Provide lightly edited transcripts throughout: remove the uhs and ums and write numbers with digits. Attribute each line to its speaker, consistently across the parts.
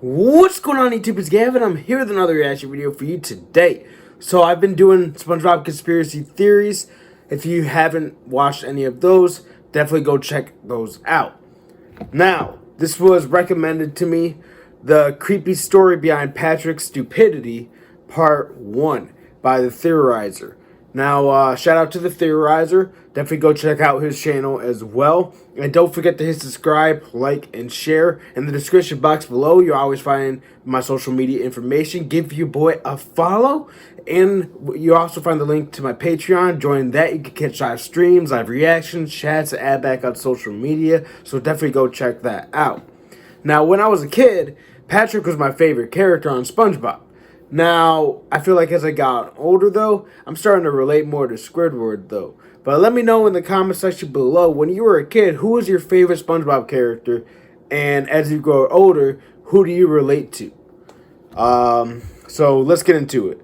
Speaker 1: What's going on YouTube? It's Gavin. I'm here with another reaction video for you today. So I've been doing Spongebob conspiracy theories. If you haven't watched any of those, definitely go check those out. Now, this was recommended to me, the creepy story behind Patrick's stupidity, part 1 by the Theorizer. Now, shout out to the Theorizer. Definitely go check out his channel as well. And don't forget to hit subscribe, like, and share. In the description box below, you'll always find my social media information. Give your boy a follow. And you also find the link to my Patreon. Join that. You can catch live streams, live reactions, chats, and add back on social media. So definitely go check that out. Now, when I was a kid, Patrick was my favorite character on SpongeBob. Now, I feel like as I got older, though, I'm starting to relate more to Squidward, though. But let me know in the comment section below, when you were a kid, who was your favorite SpongeBob character? And as you grow older, who do you relate to? So let's get into it.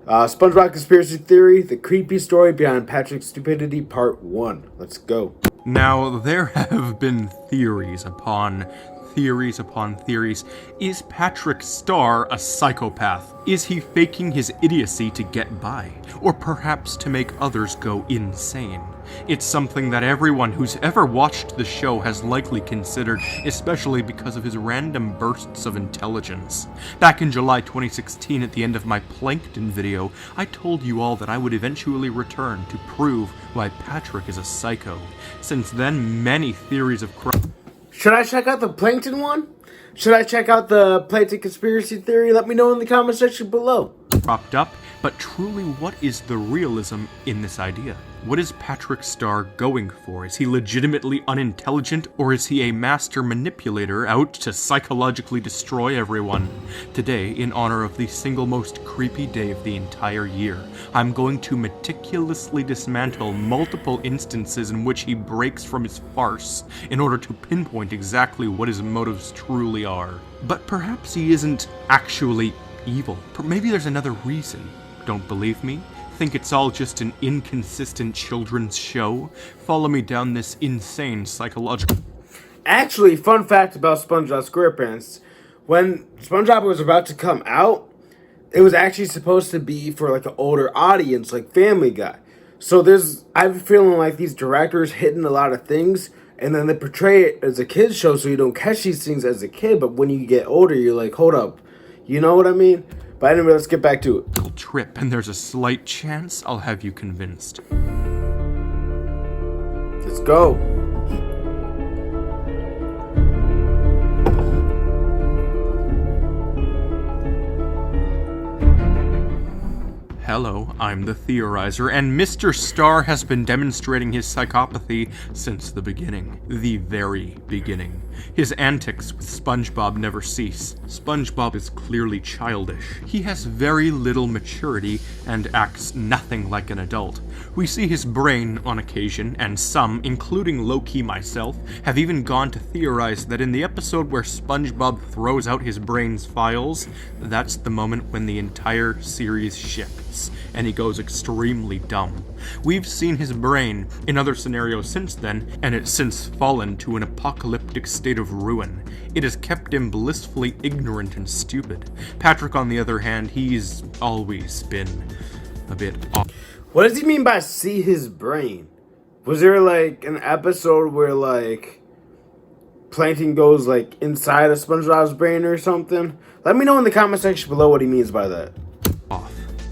Speaker 1: SpongeBob Conspiracy Theory, the creepy story behind Patrick's stupidity, part 1. Let's go.
Speaker 2: Now, there have been theories upon theories. Is Patrick Starr a psychopath? Is he faking his idiocy to get by? Or perhaps to make others go insane? It's something that everyone who's ever watched the show has likely considered, especially because of his random bursts of intelligence. Back in July 2016, at the end of my Plankton video, I told you all that I would eventually return to prove why Patrick is a psycho. Since then, many theories of crime.
Speaker 1: Should I check out the Plankton one? Should I check out the Plankton conspiracy theory? Let me know in the comment section below.
Speaker 2: Propped up, but truly, what is the realism in this idea? What is Patrick Starr going for? Is he legitimately unintelligent, or is he a master manipulator out to psychologically destroy everyone? Today, in honor of the single most creepy day of the entire year, I'm going to meticulously dismantle multiple instances in which he breaks from his farce in order to pinpoint exactly what his motives truly are. But perhaps he isn't actually evil. Maybe there's another reason. Don't believe me? Think it's all just an inconsistent children's show? Follow me down this insane psychological...
Speaker 1: Actually, fun fact about SpongeBob SquarePants. When SpongeBob was about to come out, it was actually supposed to be for like an older audience, like Family Guy. So I'm feeling like these directors hitting a lot of things, and then they portray it as a kid's show so you don't catch these things as a kid, but when you get older, you're like, hold up. You know what I mean? But anyway, let's get back to it.
Speaker 2: Trip, and there's a slight chance I'll have you convinced.
Speaker 1: Let's go.
Speaker 2: Hello, I'm the Theorizer, and Mr. Starr has been demonstrating his psychopathy since the beginning. The very beginning. His antics with SpongeBob never cease. SpongeBob is clearly childish. He has very little maturity and acts nothing like an adult. We see his brain on occasion, and some, including low-key myself, have even gone to theorize that in the episode where SpongeBob throws out his brain's files, that's the moment when the entire series shifts, and he goes extremely dumb. We've seen his brain in other scenarios since then, and it's since fallen to an apocalyptic state of ruin. It has kept him blissfully ignorant and stupid. Patrick, on the other hand, he's always been a bit off.
Speaker 1: What does he mean by see his brain? Was there like an episode where like Plankton goes like inside of SpongeBob's brain or something? Let me know in the comment section below what he means by that.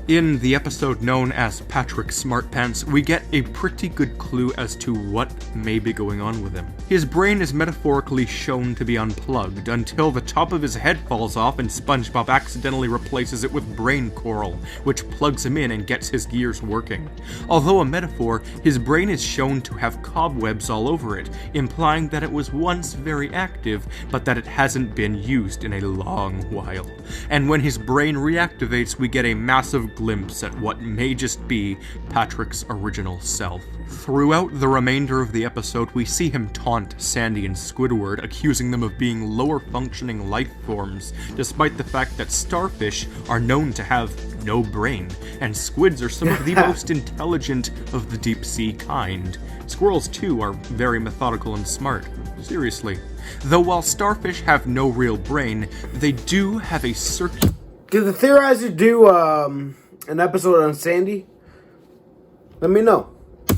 Speaker 2: In the episode known as Patrick's Smartpants, we get a pretty good clue as to what may be going on with him. His brain is metaphorically shown to be unplugged until the top of his head falls off and SpongeBob accidentally replaces it with brain coral, which plugs him in and gets his gears working. Although a metaphor, his brain is shown to have cobwebs all over it, implying that it was once very active, but that it hasn't been used in a long while. And when his brain reactivates, we get a massive glimpse at what may just be Patrick's original self. Throughout the remainder of the episode, we see him taunt Sandy and Squidward, accusing them of being lower-functioning life forms, despite the fact that starfish are known to have no brain, and squids are some of the most intelligent of the deep-sea kind. Squirrels, too, are very methodical and smart. Seriously. Though while starfish have no real brain, they do have a circular
Speaker 1: Did the theorizer do an episode on Sandy? Let me know.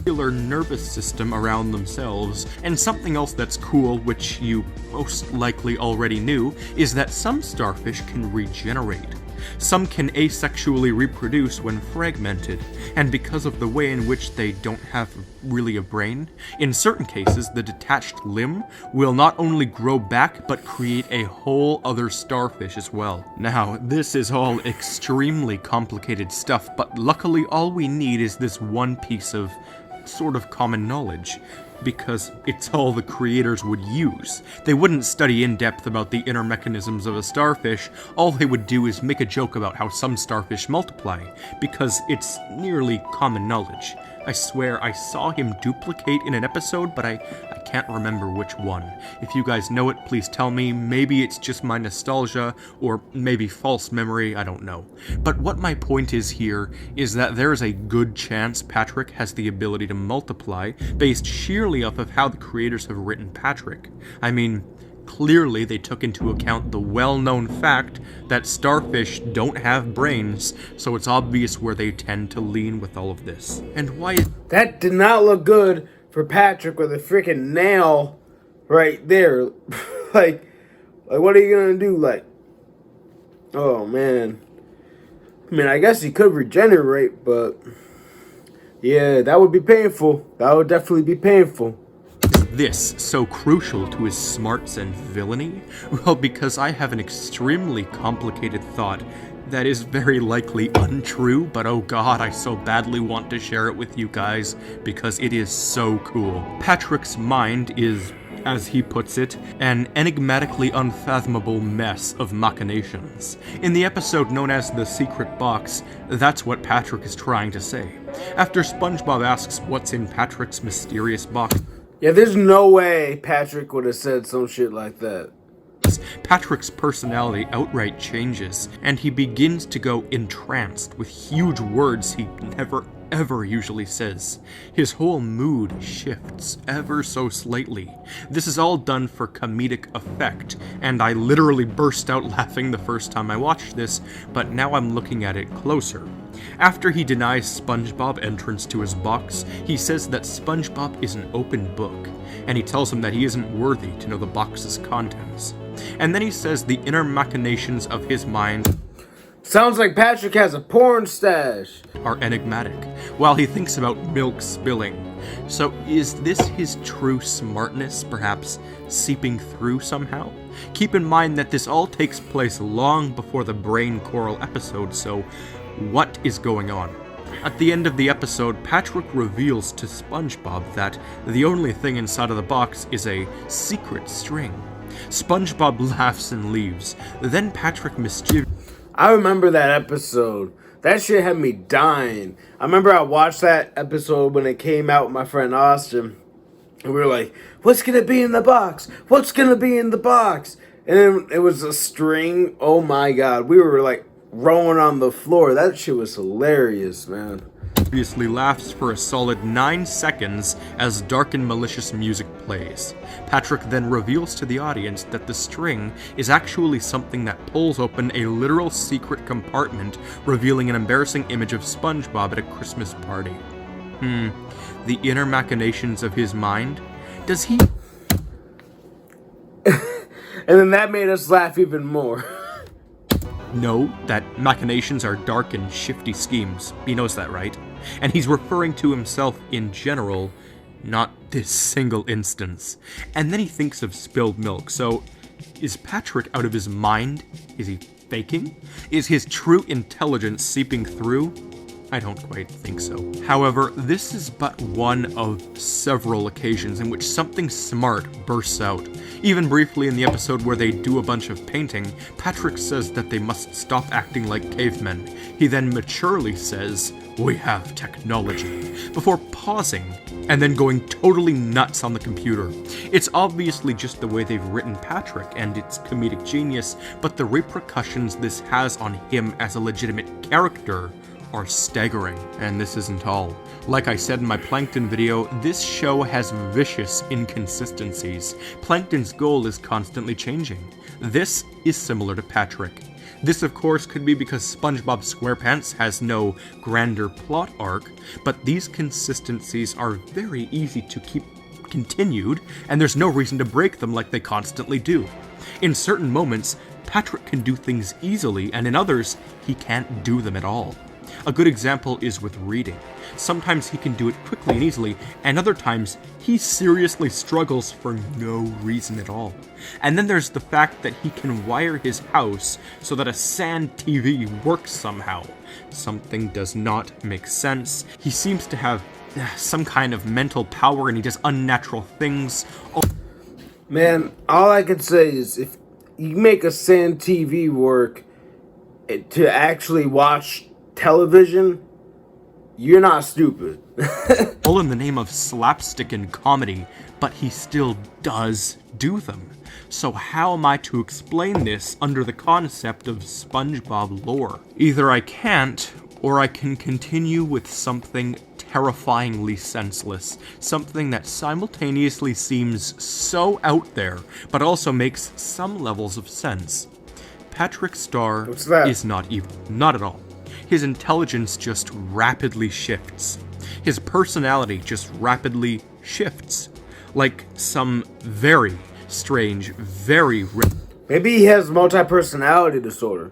Speaker 2: nervous system around themselves, and something else that's cool, which you most likely already knew, is that some starfish can regenerate. Some can asexually reproduce when fragmented, and because of the way in which they don't have really a brain, in certain cases the detached limb will not only grow back but create a whole other starfish as well. Now, this is all extremely complicated stuff, but luckily all we need is this one piece of sort of common knowledge, because it's all the creators would use. They wouldn't study in depth about the inner mechanisms of a starfish. All they would do is make a joke about how some starfish multiply, because it's nearly common knowledge. I swear I saw him duplicate in an episode, but I can't remember which one. If you guys know it, please tell me. Maybe it's just my nostalgia, or maybe false memory, I don't know. But what my point is here is that there is a good chance Patrick has the ability to multiply based sheerly off of how the creators have written Patrick. I mean, clearly they took into account the well-known fact that starfish don't have brains, so it's obvious where they tend to lean with all of this. And why
Speaker 1: That did not look good for Patrick with a freaking nail right there. like what are you gonna do? Oh man. I mean, I guess he could regenerate, but yeah, that would be painful. That would definitely be painful.
Speaker 2: this so crucial to his smarts and villainy? Well, because I have an extremely complicated thought that is very likely untrue, but oh god, I so badly want to share it with you guys, because it is so cool. Patrick's mind is, as he puts it, an enigmatically unfathomable mess of machinations. In the episode known as The Secret Box, that's what Patrick is trying to say. After Spongebob asks what's in Patrick's mysterious box,
Speaker 1: yeah, there's no way Patrick would have said some shit like that.
Speaker 2: Patrick's personality outright changes, and he begins to go entranced with huge words he never ever usually says. His whole mood shifts ever so slightly. This is all done for comedic effect, and I literally burst out laughing the first time I watched this, but now I'm looking at it closer. After he denies SpongeBob entrance to his box, he says that SpongeBob is an open book, and he tells him that he isn't worthy to know the box's contents. And then he says the inner machinations of his mind
Speaker 1: Sounds like Patrick has a porn stash.
Speaker 2: Are enigmatic, while he thinks about milk spilling. So is this his true smartness, perhaps seeping through somehow? Keep in mind that this all takes place long before the Brain Coral episode, so what is going on? At the end of the episode, Patrick reveals to SpongeBob that the only thing inside of the box is a secret string. SpongeBob laughs and leaves. Then Patrick
Speaker 1: I remember that episode. That shit had me dying. I remember I watched that episode when it came out with my friend Austin. And we were like, what's gonna be in the box? What's gonna be in the box? And then it was a string. Oh my god. We were like rolling on the floor. That shit was hilarious, man.
Speaker 2: obviously laughs for a solid 9 seconds as dark and malicious music plays. Patrick then reveals to the audience that the string is actually something that pulls open a literal secret compartment, revealing an embarrassing image of SpongeBob at a Christmas party. The inner machinations of his mind? Does he...
Speaker 1: And then that made us laugh even more.
Speaker 2: know that machinations are dark and shifty schemes. He knows that, right? And he's referring to himself in general, not this single instance. And then he thinks of spilled milk. So, is Patrick out of his mind? Is he faking? Is his true intelligence seeping through? I don't quite think so. However, this is but one of several occasions in which something smart bursts out. Even briefly in the episode where they do a bunch of painting, Patrick says that they must stop acting like cavemen. He then maturely says, "We have technology," before pausing and then going totally nuts on the computer. It's obviously just the way they've written Patrick and its comedic genius, but the repercussions this has on him as a legitimate character are staggering. And this isn't all. Like I said in my Plankton video, this show has vicious inconsistencies. Plankton's goal is constantly changing. This is similar to Patrick. This, of course, could be because SpongeBob SquarePants has no grander plot arc, but these consistencies are very easy to keep continued, and there's no reason to break them like they constantly do. In certain moments, Patrick can do things easily, and in others, he can't do them at all. A good example is with reading. Sometimes he can do it quickly and easily, and other times he seriously struggles for no reason at all. And then there's the fact that he can wire his house so that a sand TV works somehow. Something does not make sense. He seems to have some kind of mental power and he does unnatural things.
Speaker 1: Man, all I can say is if you make a sand TV work to actually watch television, you're not stupid.
Speaker 2: All in the name of slapstick and comedy, but he still does do them. So how am I to explain this under the concept of SpongeBob lore? Either I can't, or I can continue with something terrifyingly senseless, something that simultaneously seems so out there, but also makes some levels of sense. Patrick Starr is not evil, not at all. His intelligence just rapidly shifts. His personality just rapidly shifts. Like some very strange,
Speaker 1: Maybe he has multi-personality disorder.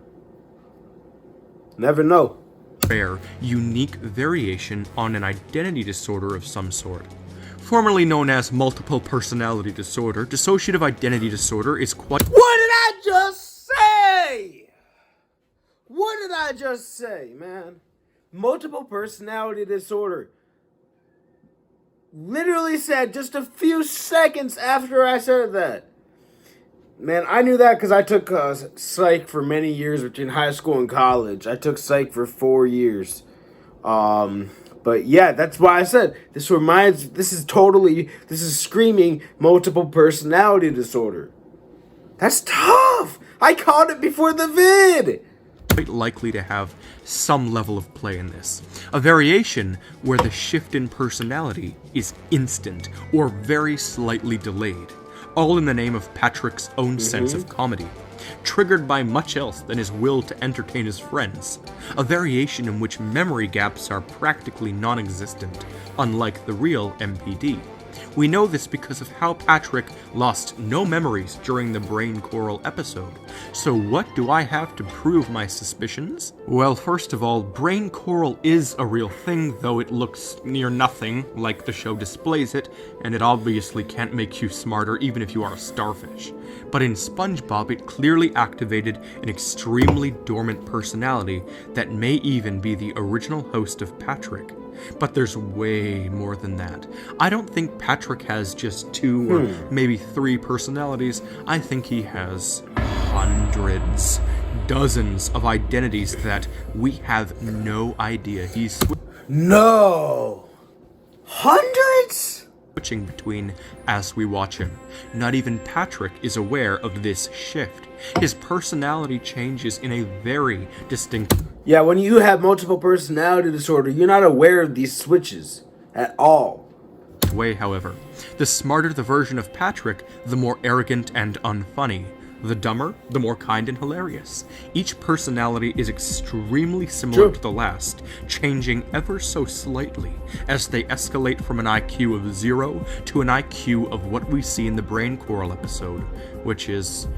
Speaker 1: Never know.
Speaker 2: Rare, unique variation on an identity disorder of some sort. Formerly known as multiple personality disorder, dissociative identity disorder is quite—
Speaker 1: What did I just say? What did I just say, man? Multiple personality disorder. Literally said just a few seconds after I said that. Man, I knew that because I took psych for many years between high school and college. I took psych for 4 years. But yeah, that's why I said this is screaming multiple personality disorder. That's tough. I caught it before the vid.
Speaker 2: Quite likely to have some level of play in this. A variation where the shift in personality is instant or very slightly delayed, all in the name of Patrick's own sense of comedy, triggered by much else than his will to entertain his friends. A variation in which memory gaps are practically non-existent, unlike the real MPD. We know this because of how Patrick lost no memories during the brain coral episode. So what do I have to prove my suspicions? Well, first of all, brain coral is a real thing, though it looks near nothing like the show displays it, and it obviously can't make you smarter even if you are a starfish. But in SpongeBob, it clearly activated an extremely dormant personality that may even be the original host of Patrick. But there's way more than that. I don't think Patrick has just 2 or maybe 3 personalities. I think he has hundreds, dozens of identities that we have no idea he's
Speaker 1: No. Hundreds?
Speaker 2: switching between as we watch him. Not even Patrick is aware of this shift. His personality changes in a very distinct—
Speaker 1: Yeah, when you have multiple personality disorder, you're not aware of these switches at all.
Speaker 2: way, however. The smarter the version of Patrick, the more arrogant and unfunny. The dumber, the more kind and hilarious. Each personality is extremely similar to the last, changing ever so slightly as they escalate from an IQ of 0 to an IQ of what we see in the brain coral episode, which is—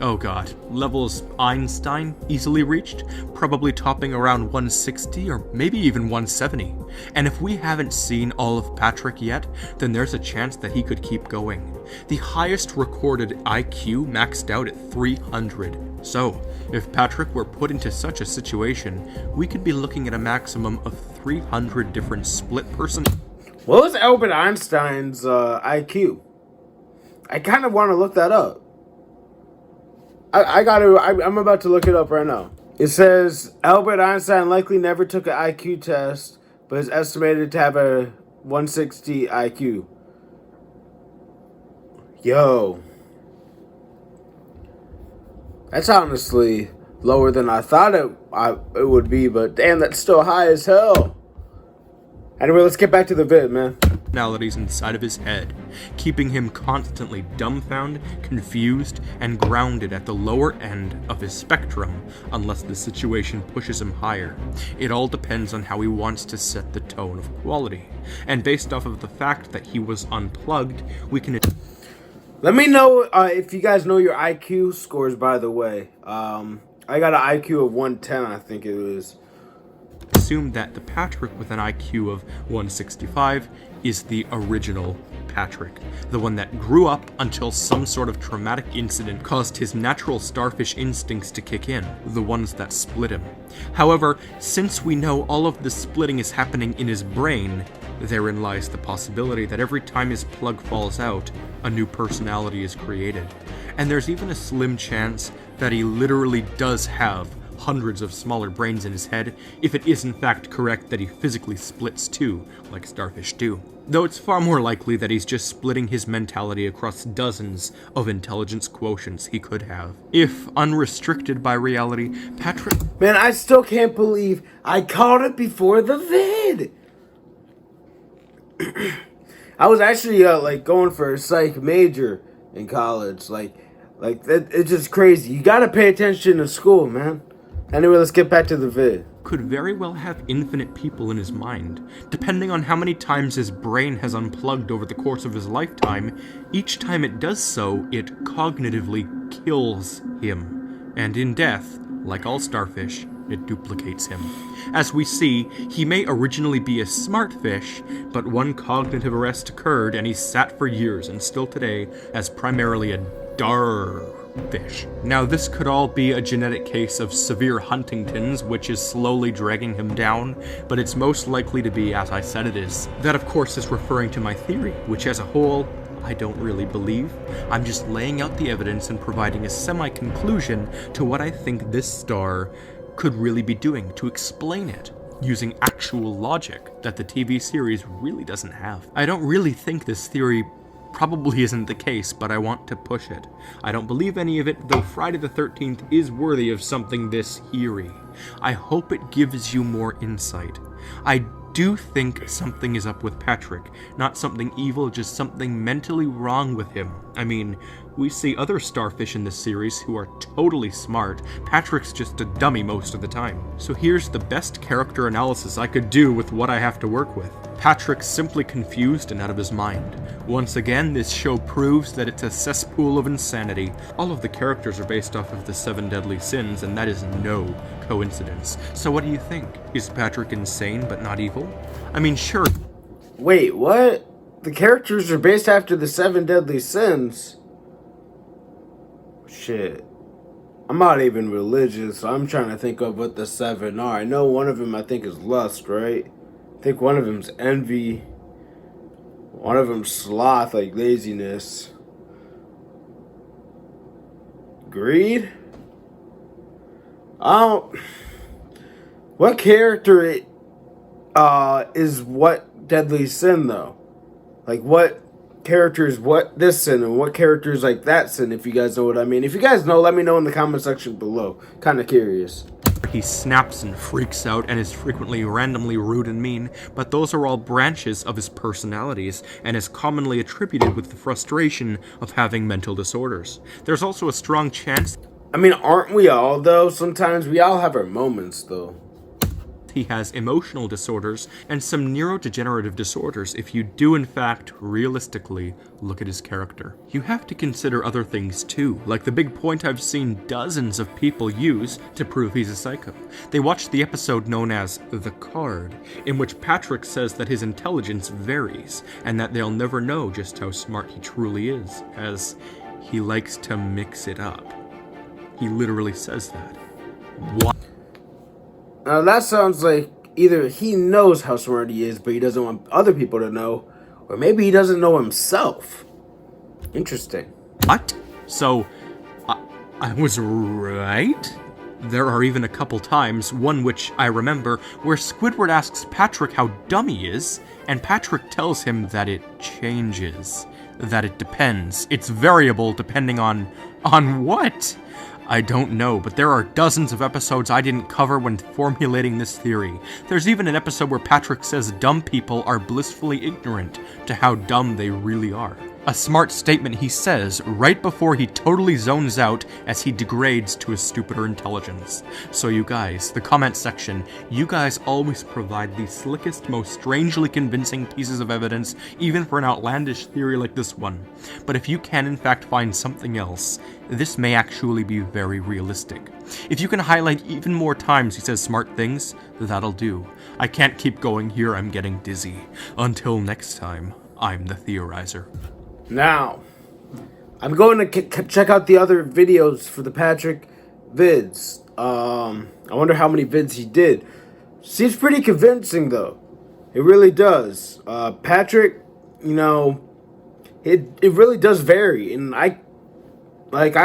Speaker 2: oh god, levels Einstein easily reached, probably topping around 160 or maybe even 170. And if we haven't seen all of Patrick yet, then there's a chance that he could keep going. The highest recorded IQ maxed out at 300. So, if Patrick were put into such a situation, we could be looking at a maximum of 300 different split person—
Speaker 1: What was Albert Einstein's IQ? I kind of want to look that up. I'm about to look it up right now. It says Albert Einstein likely never took an IQ test, but is estimated to have a 160 IQ. Yo. That's honestly lower than I thought it would be, but damn, that's still high as hell. Anyway, let's get back to the vid, man.
Speaker 2: Personalities inside of his head, keeping him constantly dumbfounded, confused, and grounded at the lower end of his spectrum, unless the situation pushes him higher. It all depends on how he wants to set the tone of quality. And based off of the fact that he was unplugged, we can...
Speaker 1: Let me know if you guys know your IQ scores, by the way. I got an IQ of 110, I think it was.
Speaker 2: Assume that the Patrick with an IQ of 165 is the original Patrick, the one that grew up until some sort of traumatic incident caused his natural starfish instincts to kick in, the ones that split him. However, since we know all of the splitting is happening in his brain, therein lies the possibility that every time his plug falls out, a new personality is created. And there's even a slim chance that he literally does have hundreds of smaller brains in his head, if it is in fact correct that he physically splits too, like starfish do. Though it's far more likely that he's just splitting his mentality across dozens of intelligence quotients he could have. If unrestricted by reality, Patrick...
Speaker 1: Man, I still can't believe I called it before the vid! I was actually going for a psych major in college. It's just crazy. You gotta pay attention to school, man. Anyway, let's get back to the vid.
Speaker 2: Could very well have infinite people in his mind. Depending on how many times his brain has unplugged over the course of his lifetime, each time it does so, it cognitively kills him. And in death, like all starfish, it duplicates him. As we see, he may originally be a smart fish, but one cognitive arrest occurred and he sat for years and still today as primarily a Starr fish. Now, this could all be a genetic case of severe Huntington's, which is slowly dragging him down, but it's most likely to be as I said it is. That, of course, is referring to my theory, which as a whole, I don't really believe. I'm just laying out the evidence and providing a semi-conclusion to what I think this Starr could really be doing to explain it, using actual logic that the TV series really doesn't have. I don't really think this theory probably isn't the case, but I want to push it. I don't believe any of it, though Friday the 13th is worthy of something this eerie. I hope it gives you more insight. I do think something is up with Patrick. Not something evil, just something mentally wrong with him. I mean, we see other starfish in this series who are totally smart. Patrick's just a dummy most of the time. So here's the best character analysis I could do with what I have to work with. Patrick's simply confused and out of his mind. Once again, this show proves that it's a cesspool of insanity. All of the characters are based off of the 7 deadly sins, and that is no coincidence. So what do you think? Is Patrick insane but not evil? I mean, sure.
Speaker 1: Wait, what? The characters are based after the 7 deadly sins? Shit. I'm not even religious, so I'm trying to think of what the 7 are. I know one of them I think is lust, right? I think one of them's envy. One of them's sloth, like laziness. Greed? What character is what deadly sin, though? Like, what character is what this sin, and what character is like that sin, if you guys know what I mean. If you guys know, let me know in the comment section below. Kind of curious.
Speaker 2: He snaps and freaks out and is frequently randomly rude and mean, but those are all branches of his personalities and is commonly attributed with the frustration of having mental disorders. There's also a strong chance...
Speaker 1: I mean, aren't we all, though? Sometimes we all have our moments, though.
Speaker 2: He has emotional disorders and some neurodegenerative disorders if you do in fact realistically look at his character. You have to consider other things too, like the big point I've seen dozens of people use to prove he's a psycho. They watched the episode known as The Card, in which Patrick says that his intelligence varies and that they'll never know just how smart he truly is, as he likes to mix it up. He literally says that. What?
Speaker 1: Now that sounds like either he knows how smart he is, but he doesn't want other people to know, or maybe he doesn't know himself. Interesting.
Speaker 2: What? So, I was right? There are even a couple times, one which I remember, where Squidward asks Patrick how dumb he is, and Patrick tells him that it changes. That it depends. It's variable depending on what? I don't know, but there are dozens of episodes I didn't cover when formulating this theory. There's even an episode where Patrick says dumb people are blissfully ignorant to how dumb they really are. A smart statement he says right before he totally zones out as he degrades to a stupider intelligence. So you guys, the comment section, you guys always provide the slickest, most strangely convincing pieces of evidence, even for an outlandish theory like this one. But if you can in fact find something else, this may actually be very realistic. If you can highlight even more times he says smart things, that'll do. I can't keep going here, I'm getting dizzy. Until next time, I'm the Theorizer.
Speaker 1: Now, I'm going to check out the other videos for the Patrick vids. I wonder how many vids he did. Seems pretty convincing, though. It really does. Patrick, you know, it really does vary. And I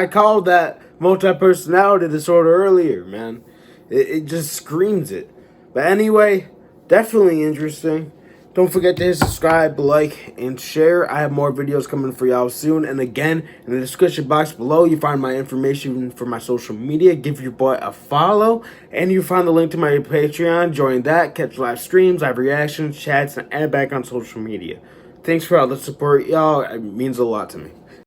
Speaker 1: called that multi-personality disorder earlier, man. It just screams it. But anyway, definitely interesting. Don't forget to hit subscribe, like, and share. I have more videos coming for y'all soon. And again, in the description box below, you find my information for my social media. Give your boy a follow. And you find the link to my Patreon. Join that. Catch live streams, live reactions, chats, and add back on social media. Thanks for all the support, y'all. It means a lot to me.